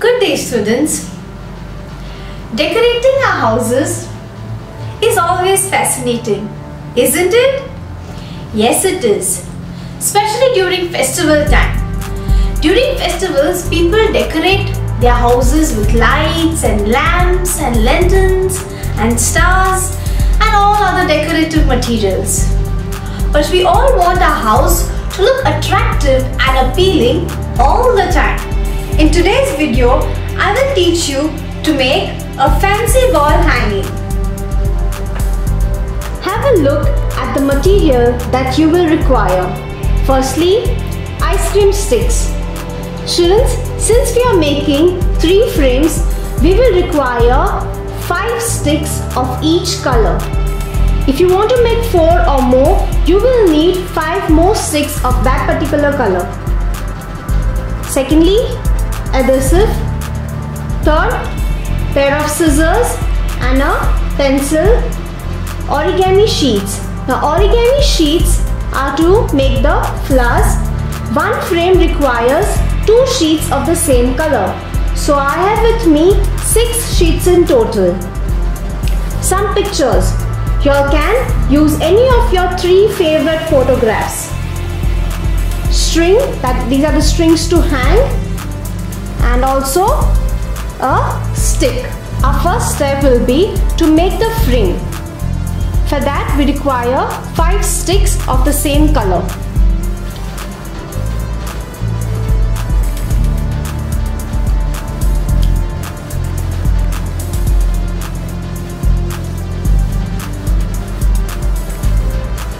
Good day, students. Decorating our houses is always fascinating, isn't it? Yes, it is. Especially during festival time. During festivals, people decorate their houses with lights and lamps and lanterns and stars and all other decorative materials. But we all want our house to look attractive and appealing all the time. In today's video, I will teach you to make a fancy wall hanging. Have a look at the material that you will require. Firstly, ice cream sticks. Students, since we are making 3 frames, we will require 5 sticks of each color. If you want to make 4 or more, you will need 5 more sticks of that particular color. Secondly, adhesive. Third, pair of scissors and a pencil. Origami sheets. Now origami sheets are to make the flowers. One frame requires 2 sheets of the same color. So I have with me 6 sheets in total. Some pictures. You can use any of your 3 favorite photographs. String, these are the strings to hang, and also a stick. Our first step will be to make the frame. For that we require 5 sticks of the same color.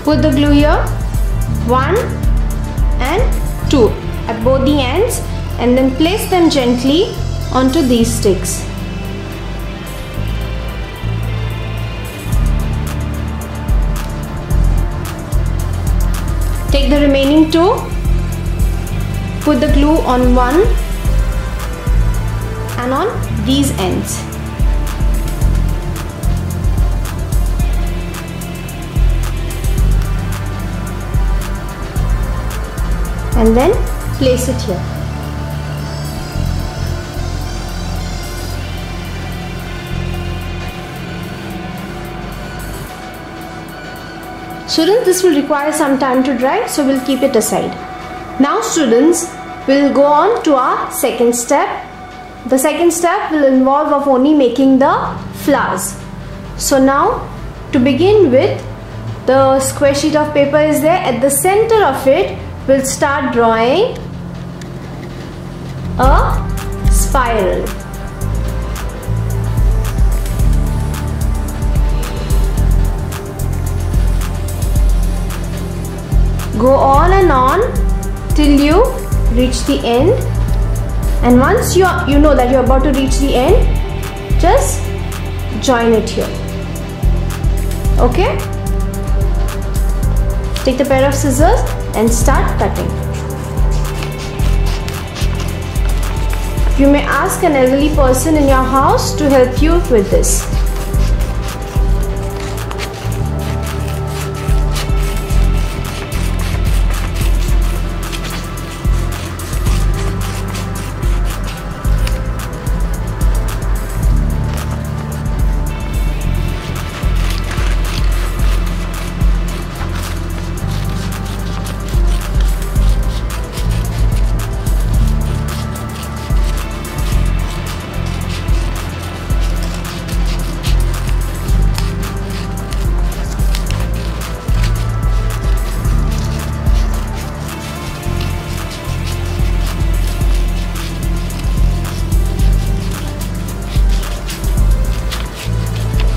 Put the glue here, 1 and 2 at both the ends, and then place them gently onto these sticks. Take the remaining 2, put the glue on one and on these ends. And then place it here. Students, this will require some time to dry, so we'll keep it aside. Now students, we'll go on to our second step. The second step will involve of only making the flowers. So now, to begin with, the square sheet of paper is there. At the center of it, we'll start drawing a spiral. Go on and on till you reach the end, and once you know that you're about to reach the end, just join it here. Okay? Take the pair of scissors and start cutting. You may ask an elderly person in your house to help you with this.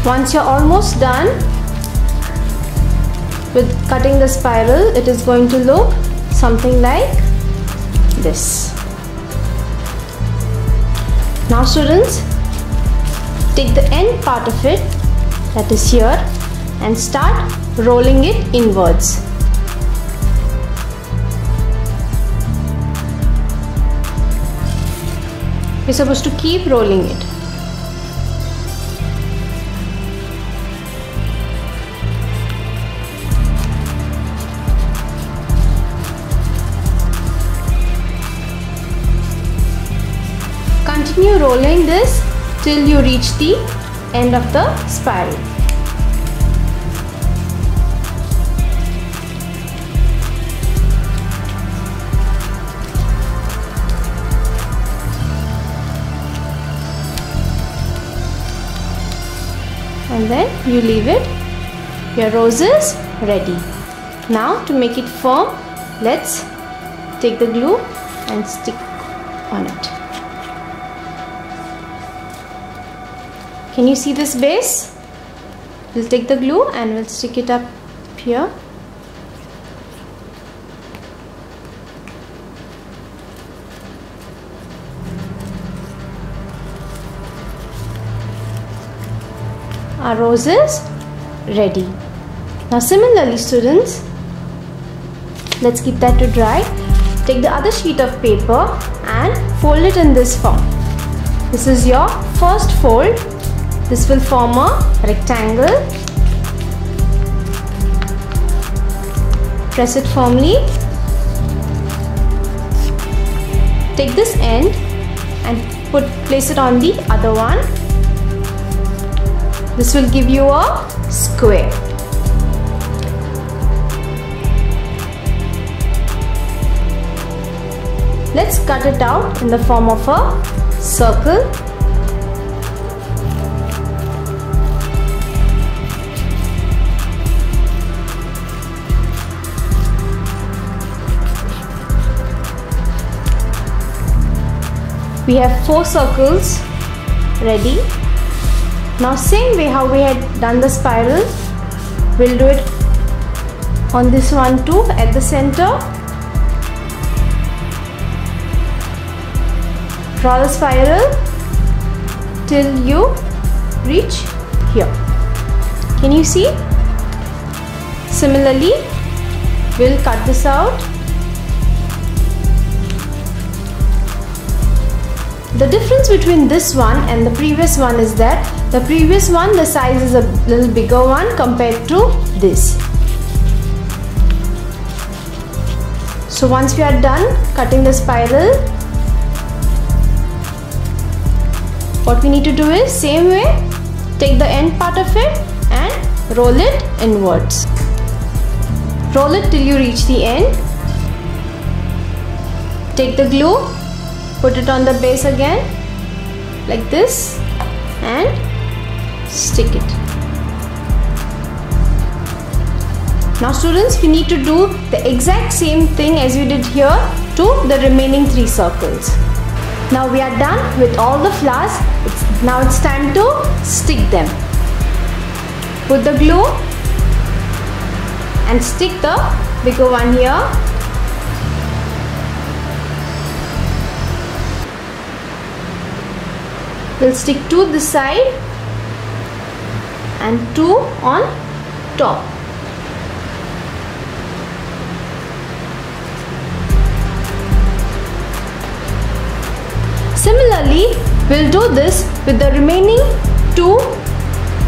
Once you're almost done with cutting the spiral, it is going to look something like this. Now students, take the end part of it, that is here, and start rolling it inwards. You're supposed to keep rolling it. rolling this till you reach the end of the spiral. And then you leave it. Your rose is ready. Now to make it firm, let's take the glue and stick on it. Can you see this base? We'll take the glue and we'll stick it up here. Our rose is ready. Now similarly, students, let's keep that to dry. Take the other sheet of paper and fold it in this form. This is your first fold. This will form a rectangle. Press it firmly. Take this end and place it on the other one. This will give you a square. Let's cut it out in the form of a circle. We have 4 circles ready. Now same way how we had done the spiral, we'll do it on this one too at the center. Draw the spiral till you reach here. Can you see? Similarly, we'll cut this out. The difference between this one and the previous one is that the previous one, the size is a little bigger one compared to this. So once we are done cutting the spiral, what we need to do is same way, take the end part of it and roll it inwards. Roll it till you reach the end. Take the glue, put it on the base again like this and stick it. Now students, we need to do the exact same thing as we did here to the remaining 3 circles. Now we are done with all the flowers. Now it's time to stick them. Put the glue and stick the bigger one here. We'll stick 2 this side and 2 on top. Similarly, we'll do this with the remaining 2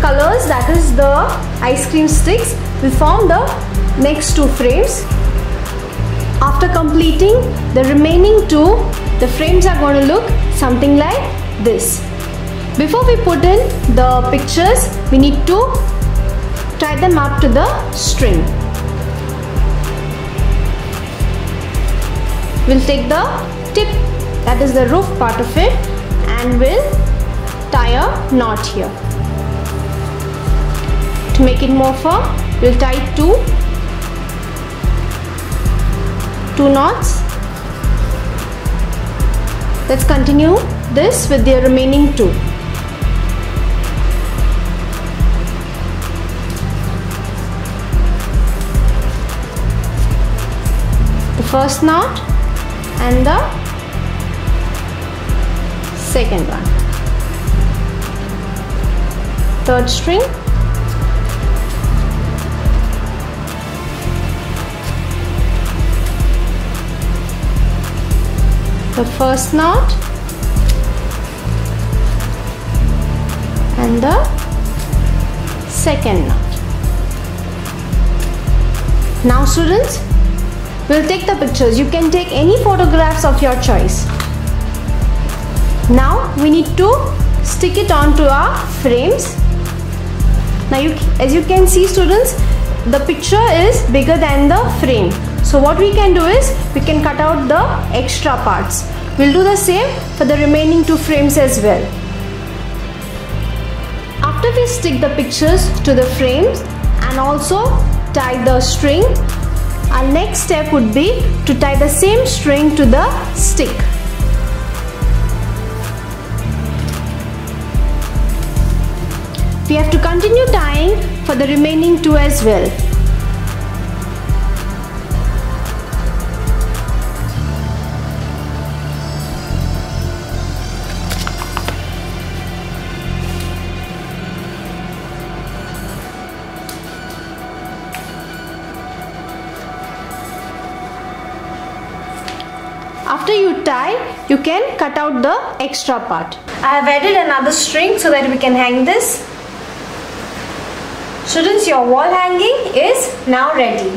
colors, that is the ice cream sticks. We'll form the next 2 frames. After completing the remaining 2, the frames are going to look something like this. Before we put in the pictures, we need to tie them up to the string. We'll take the tip, that is the roof part of it, and we'll tie a knot here. To make it more firm, we'll tie 2 knots. Let's continue this with the remaining 2. The first knot and the second one. Third string. The first knot and the second knot. Now students, we'll take the pictures. You can take any photographs of your choice. Now we need to stick it onto our frames. Now as you can see students, the picture is bigger than the frame. So what we can do is we can cut out the extra parts. We'll do the same for the remaining 2 frames as well. After we stick the pictures to the frames and also tie the string, our next step would be to tie the same string to the stick. We have to continue tying for the remaining 2 as well. After you tie, you can cut out the extra part. I have added another string so that we can hang this. Students, your wall hanging is now ready.